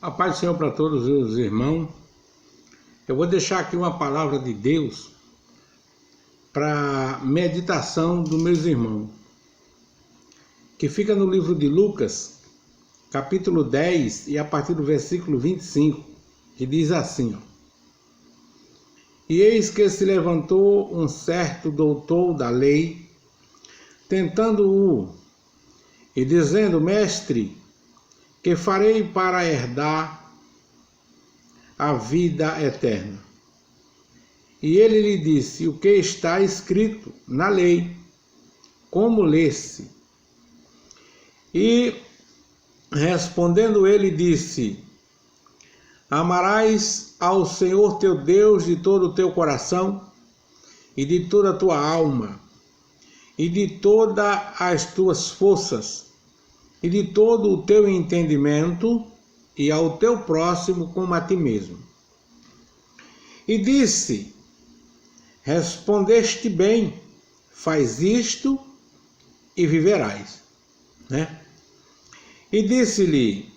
A paz do Senhor para todos os irmãos. Eu vou deixar aqui uma palavra de Deus para meditação dos meus irmãos, que fica no livro de Lucas, capítulo 10, e a partir do versículo 25, que diz assim, ó: E eis que se levantou um certo doutor da lei, tentando-o, e dizendo: Mestre, que farei para herdar a vida eterna? E ele lhe disse: O que está escrito na lei? Como lê-se? E respondendo ele disse: Amarás ao Senhor teu Deus de todo o teu coração, e de toda a tua alma, e de todas as tuas forças, e de todo o teu entendimento, e ao teu próximo como a ti mesmo. E disse: Respondeste bem, faz isto e viverás. E disse-lhe: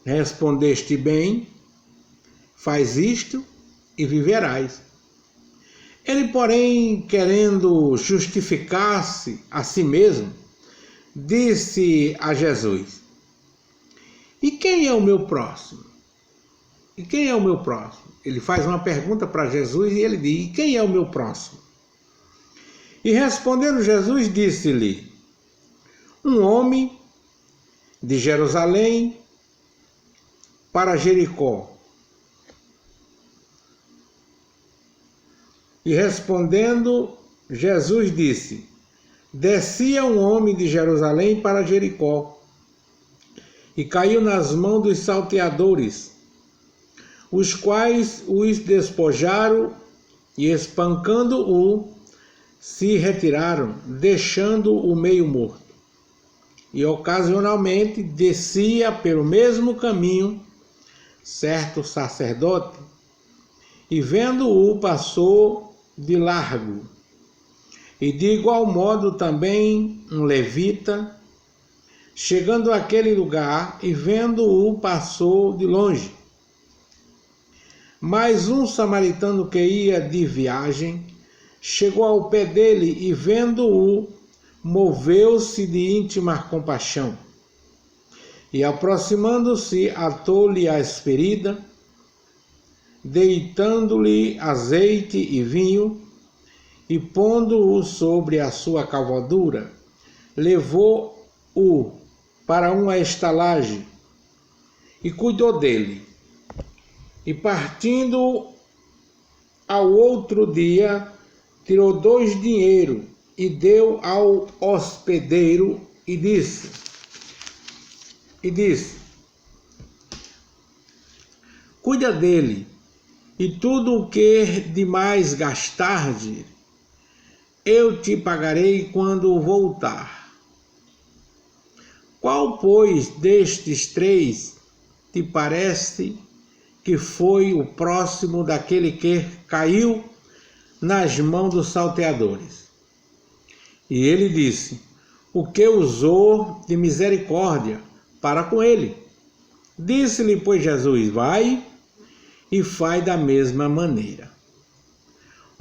Respondeste bem, faz isto e viverás. Ele, porém, querendo justificar-se a si mesmo, disse a Jesus: E quem é o meu próximo? E quem é o meu próximo? Ele faz uma pergunta para Jesus e ele diz: E quem é o meu próximo? E respondendo Jesus, disse-lhe: Um homem de Jerusalém para Jericó. E respondendo, Jesus disse: Descia um homem de Jerusalém para Jericó, e caiu nas mãos dos salteadores, os quais os despojaram e, espancando-o, se retiraram, deixando-o meio morto. E ocasionalmente descia pelo mesmo caminho certo sacerdote, e vendo-o passou de largo. E de igual modo também um levita, chegando àquele lugar e vendo-o, passou de longe. Mas um samaritano que ia de viagem chegou ao pé dele e, vendo-o, moveu-se de íntima compaixão. E, aproximando-se, atou-lhe as feridas, deitando-lhe azeite e vinho, e pondo-o sobre a sua cavalgadura, levou-o para uma estalagem e cuidou dele. E partindo ao outro dia, tirou 2 dinheiros e deu ao hospedeiro e disse: Cuida dele, e tudo o que demais gastarde, eu te pagarei quando voltar. Qual, pois, destes 3 te parece que foi o próximo daquele que caiu nas mãos dos salteadores? E ele disse: O que usou de misericórdia para com ele. Disse-lhe, pois, Jesus: Vai e faz da mesma maneira.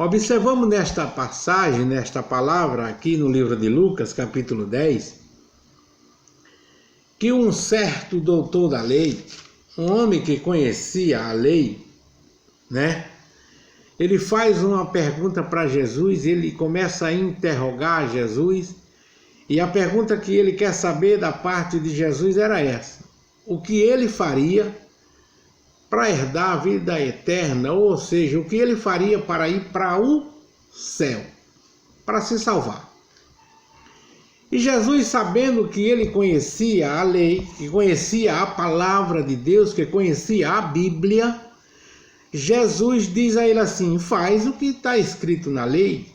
Observamos nesta passagem, nesta palavra aqui no livro de Lucas, capítulo 10, que um certo doutor da lei, um homem que conhecia a lei, ele faz uma pergunta para Jesus, ele começa a interrogar Jesus, e a pergunta que ele quer saber da parte de Jesus era essa: o que ele faria para herdar a vida eterna, ou seja, o que ele faria para ir para o céu, para se salvar. E Jesus, sabendo que ele conhecia a lei, que conhecia a palavra de Deus, que conhecia a Bíblia, Jesus diz a ele assim: Faz o que está escrito na lei,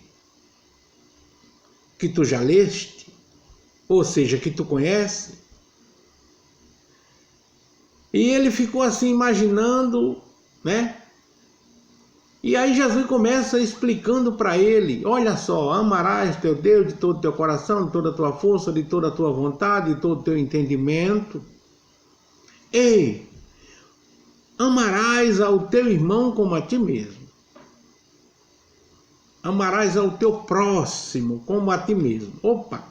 que tu já leste, ou seja, que tu conhece. E ele ficou assim imaginando, E aí Jesus começa explicando para ele: olha só, amarás teu Deus de todo o teu coração, de toda a tua força, de toda a tua vontade, de todo o teu entendimento. Ei, amarás ao teu irmão como a ti mesmo. Amarás ao teu próximo como a ti mesmo. Opa!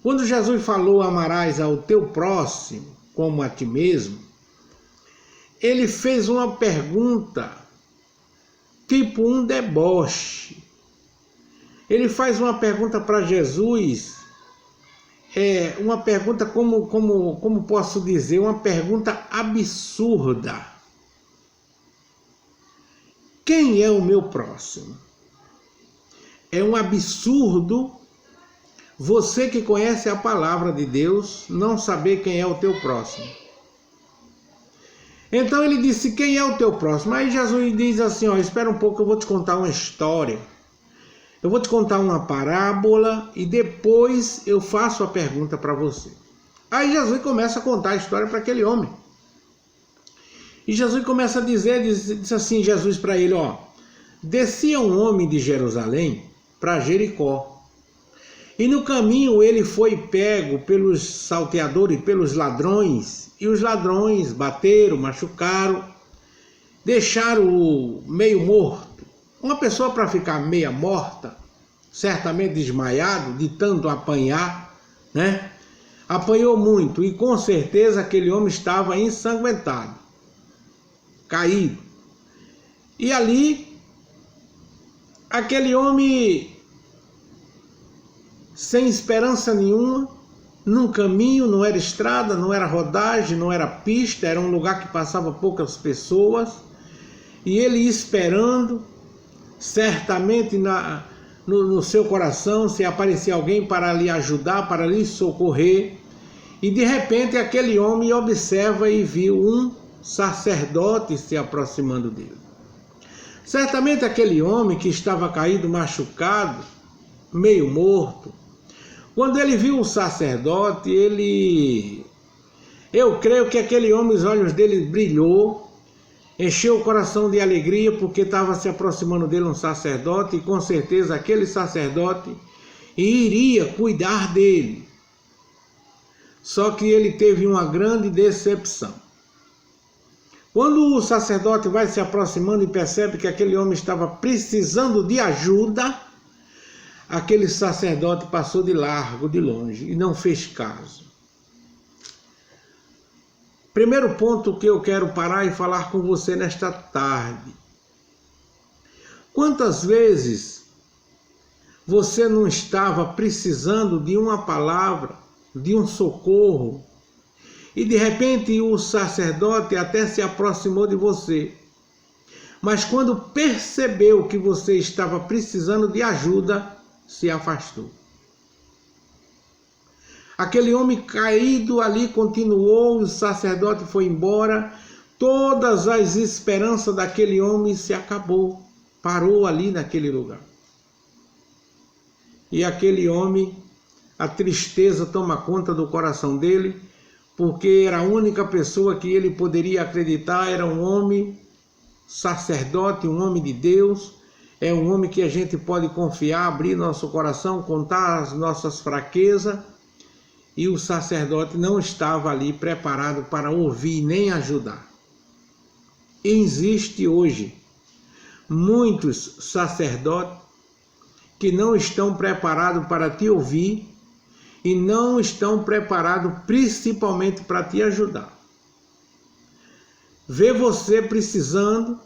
Quando Jesus falou amarás ao teu próximo como a ti mesmo, ele fez uma pergunta, tipo um deboche. Ele faz uma pergunta para Jesus, uma pergunta, como posso dizer, uma pergunta absurda. Quem é o meu próximo? É um absurdo você que conhece a palavra de Deus não saber quem é o teu próximo. Então ele disse, quem é o teu próximo? Aí Jesus diz assim, espera um pouco, eu vou te contar uma história. Eu vou te contar uma parábola e depois eu faço a pergunta para você. Aí Jesus começa a contar a história para aquele homem. E Jesus começa a dizer, diz assim Jesus para ele, descia um homem de Jerusalém para Jericó. E no caminho ele foi pego pelos salteadores, pelos ladrões, e os ladrões bateram, machucaram, deixaram-o meio morto. Uma pessoa para ficar meia morta, certamente desmaiado, de tanto apanhar, né? Apanhou muito e com certeza aquele homem estava ensanguentado, caído. E ali, aquele homem sem esperança nenhuma, num caminho, não era estrada, não era rodagem, não era pista, era um lugar que passava poucas pessoas, e ele esperando, certamente no seu coração, se aparecer alguém para lhe ajudar, para lhe socorrer, e de repente aquele homem observa e viu um sacerdote se aproximando dele. Certamente aquele homem que estava caído, machucado, meio morto, quando ele viu o sacerdote, eu creio que aquele homem, os olhos dele brilhou, encheu o coração de alegria porque estava se aproximando dele um sacerdote e com certeza aquele sacerdote iria cuidar dele. Só que ele teve uma grande decepção. Quando o sacerdote vai se aproximando e percebe que aquele homem estava precisando de ajuda, aquele sacerdote passou de largo, de longe, e não fez caso. Primeiro ponto que eu quero parar e falar com você nesta tarde. Quantas vezes você não estava precisando de uma palavra, de um socorro, e de repente o sacerdote até se aproximou de você, mas quando percebeu que você estava precisando de ajuda, se afastou. Aquele homem caído ali continuou, o sacerdote foi embora, todas as esperanças daquele homem se acabou, parou ali naquele lugar. E aquele homem, a tristeza toma conta do coração dele, porque era a única pessoa que ele poderia acreditar, era um homem sacerdote, um homem de Deus, é um homem que a gente pode confiar, abrir nosso coração, contar as nossas fraquezas, e o sacerdote não estava ali preparado para ouvir nem ajudar. E existe hoje muitos sacerdotes que não estão preparados para te ouvir e não estão preparados principalmente para te ajudar. Vê você precisando,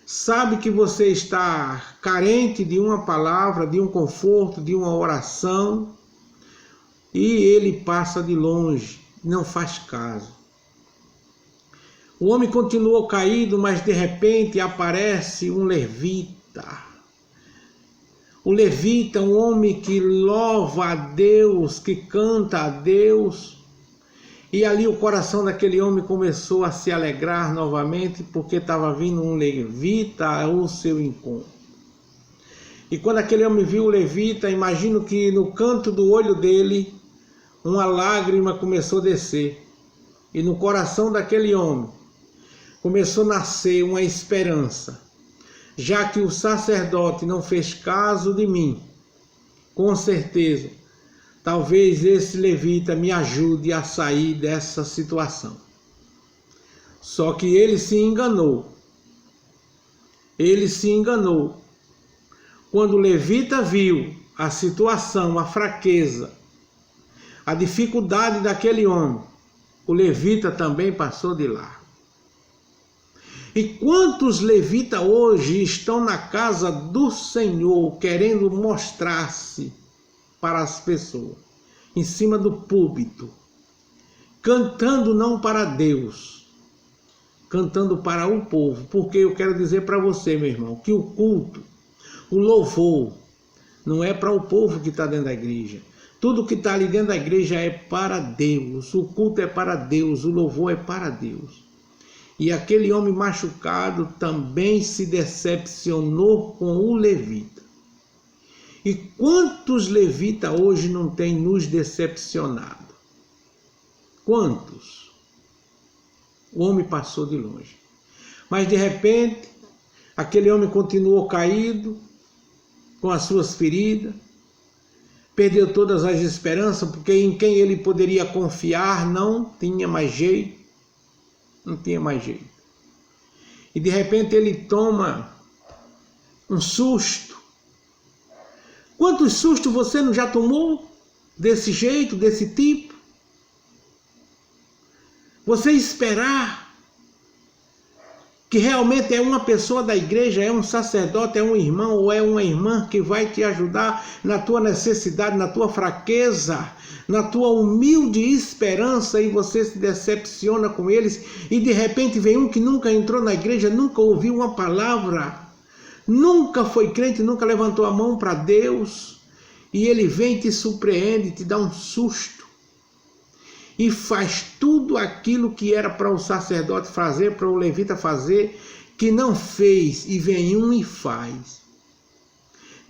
sabe que você está carente de uma palavra, de um conforto, de uma oração, e ele passa de longe, não faz caso. O homem continuou caído, mas de repente aparece um levita. O levita, um homem que louva a Deus, que canta a Deus. E ali o coração daquele homem começou a se alegrar novamente, porque estava vindo um levita ao seu encontro. E quando aquele homem viu o levita, imagino que no canto do olho dele, uma lágrima começou a descer. E no coração daquele homem começou a nascer uma esperança. Já que o sacerdote não fez caso de mim, com certeza, talvez esse levita me ajude a sair dessa situação. Só que ele se enganou. Ele se enganou. Quando o levita viu a situação, a fraqueza, a dificuldade daquele homem, o levita também passou de lá. E quantos levitas hoje estão na casa do Senhor querendo mostrar-se para as pessoas, em cima do púlpito, cantando não para Deus, cantando para o povo? Porque eu quero dizer para você, meu irmão, que o culto, o louvor, não é para o povo que está dentro da igreja. Tudo que está ali dentro da igreja é para Deus. O culto é para Deus, o louvor é para Deus. E aquele homem machucado também se decepcionou com o levita. E quantos levitas hoje não têm nos decepcionado? Quantos? O homem passou de longe. Mas de repente, aquele homem continuou caído, com as suas feridas, perdeu todas as esperanças, porque em quem ele poderia confiar não tinha mais jeito. Não tinha mais jeito. E de repente ele toma um susto. Quantos sustos você não já tomou? Desse jeito, desse tipo? Você esperar que realmente é uma pessoa da igreja, é um sacerdote, é um irmão ou é uma irmã que vai te ajudar na tua necessidade, na tua fraqueza, na tua humilde esperança, e você se decepciona com eles, e de repente vem um que nunca entrou na igreja, nunca ouviu uma palavra, nunca foi crente, nunca levantou a mão para Deus, e ele vem e te surpreende, te dá um susto, e faz tudo aquilo que era para o sacerdote fazer, para o levita fazer, que não fez, e vem um e faz.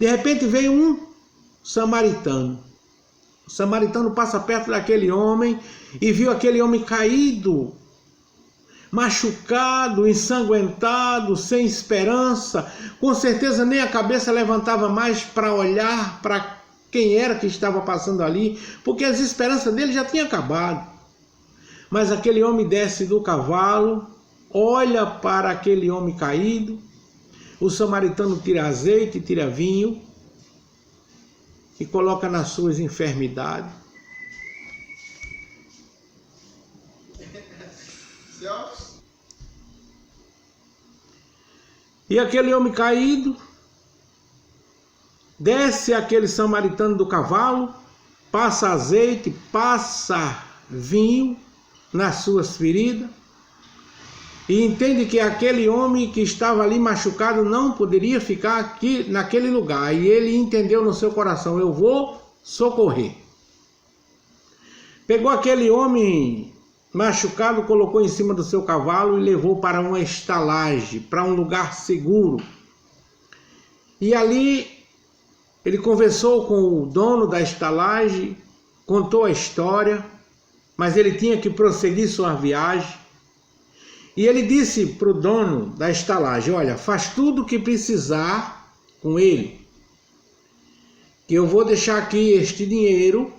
De repente vem um samaritano. O samaritano passa perto daquele homem e viu aquele homem caído, machucado, ensanguentado, sem esperança. Com certeza nem a cabeça levantava mais para olhar para quem era que estava passando ali, porque as esperanças dele já tinham acabado. Mas aquele homem desce do cavalo, olha para aquele homem caído, o samaritano tira azeite, tira vinho e coloca nas suas enfermidades. E aquele homem caído, desce aquele samaritano do cavalo, passa azeite, passa vinho nas suas feridas, e entende que aquele homem que estava ali machucado não poderia ficar aqui naquele lugar. E ele entendeu no seu coração: eu vou socorrer. Pegou aquele homem machucado, colocou em cima do seu cavalo e levou para uma estalagem, para um lugar seguro. E ali ele conversou com o dono da estalagem, contou a história, mas ele tinha que prosseguir sua viagem. E ele disse para o dono da estalagem: olha, faz tudo o que precisar com ele, que eu vou deixar aqui este dinheiro,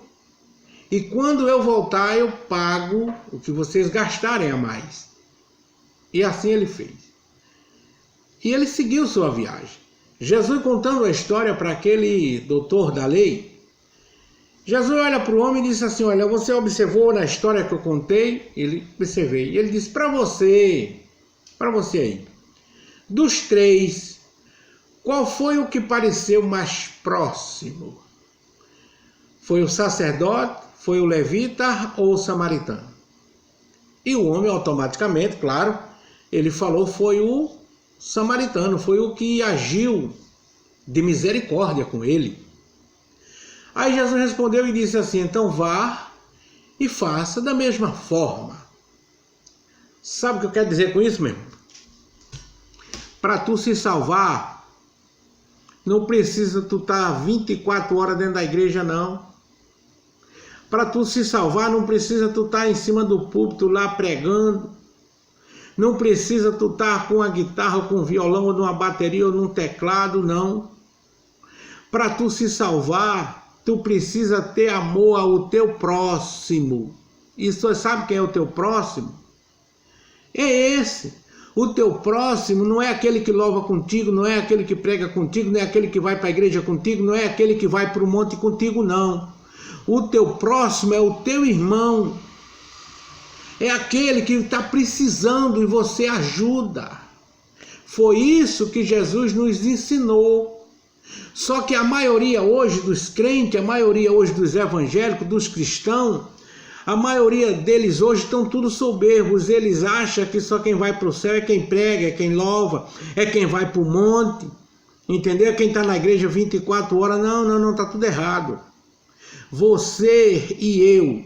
e quando eu voltar eu pago o que vocês gastarem a mais. E assim ele fez. E ele seguiu sua viagem. Jesus contando a história para aquele doutor da lei, Jesus olha para o homem e disse assim: olha, você observou na história que eu contei? Ele observei. E ele disse: para você aí, dos três, qual foi o que pareceu mais próximo? Foi o sacerdote, foi o levita ou o samaritano? E o homem automaticamente, claro, ele falou: foi o samaritano, foi o que agiu de misericórdia com ele. Aí Jesus respondeu e disse assim: então vá e faça da mesma forma. Sabe o que eu quero dizer com isso, meu irmão? Para tu se salvar, não precisa tu estar 24 horas dentro da igreja, não. Para tu se salvar, não precisa tu estar em cima do púlpito lá pregando. Não precisa tu estar com a guitarra, ou com um violão, ou numa bateria, ou num teclado, não. Para tu se salvar, tu precisa ter amor ao teu próximo. E você sabe quem é o teu próximo? é esse. O teu próximo não é aquele que louva contigo, não é aquele que prega contigo, não é aquele que vai para a igreja contigo, não é aquele que vai para o monte contigo, não. O teu próximo é o teu irmão. É aquele que está precisando e você ajuda. Foi isso que Jesus nos ensinou. Só que a maioria hoje dos crentes, a maioria hoje dos evangélicos, dos cristãos, a maioria deles hoje estão tudo soberbos. Eles acham que só quem vai para o céu é quem prega, é quem louva, é quem vai para o monte. Entendeu? Quem está na igreja 24 horas. Não, está tudo errado. Você e eu,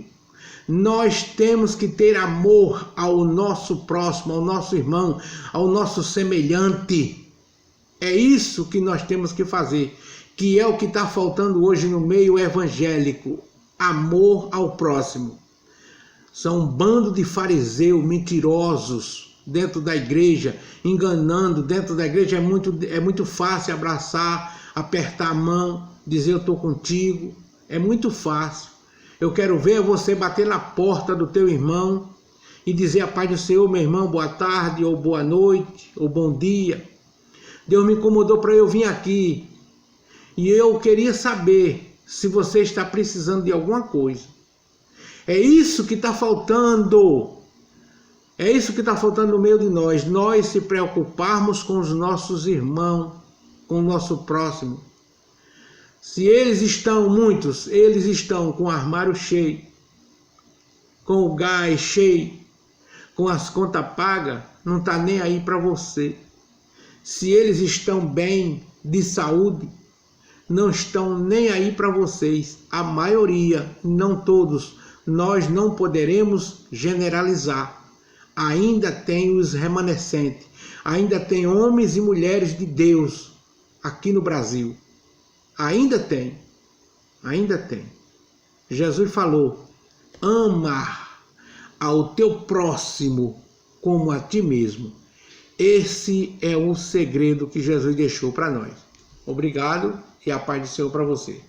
nós temos que ter amor ao nosso próximo, ao nosso irmão, ao nosso semelhante. É isso que nós temos que fazer, que é o que está faltando hoje no meio evangélico. Amor ao próximo. São um bando de fariseus mentirosos dentro da igreja, enganando. Dentro da igreja é muito fácil abraçar, apertar a mão, dizer eu estou contigo. É muito fácil. Eu quero ver você bater na porta do teu irmão e dizer a paz do Senhor, meu irmão, boa tarde, ou boa noite, ou bom dia. Deus me incomodou para eu vir aqui e eu queria saber se você está precisando de alguma coisa. É isso que está faltando. É isso que está faltando no meio de nós. Nós se preocuparmos com os nossos irmãos, com o nosso próximo. Se muitos, eles estão com o armário cheio, com o gás cheio, com as contas pagas, não está nem aí para você. Se eles estão bem de saúde, não estão nem aí para vocês. A maioria, não todos, nós não poderemos generalizar. Ainda tem os remanescentes, ainda tem homens e mulheres de Deus aqui no Brasil. Ainda tem. Jesus falou, ama ao teu próximo como a ti mesmo. Esse é o segredo que Jesus deixou para nós. Obrigado e a paz do Senhor para você.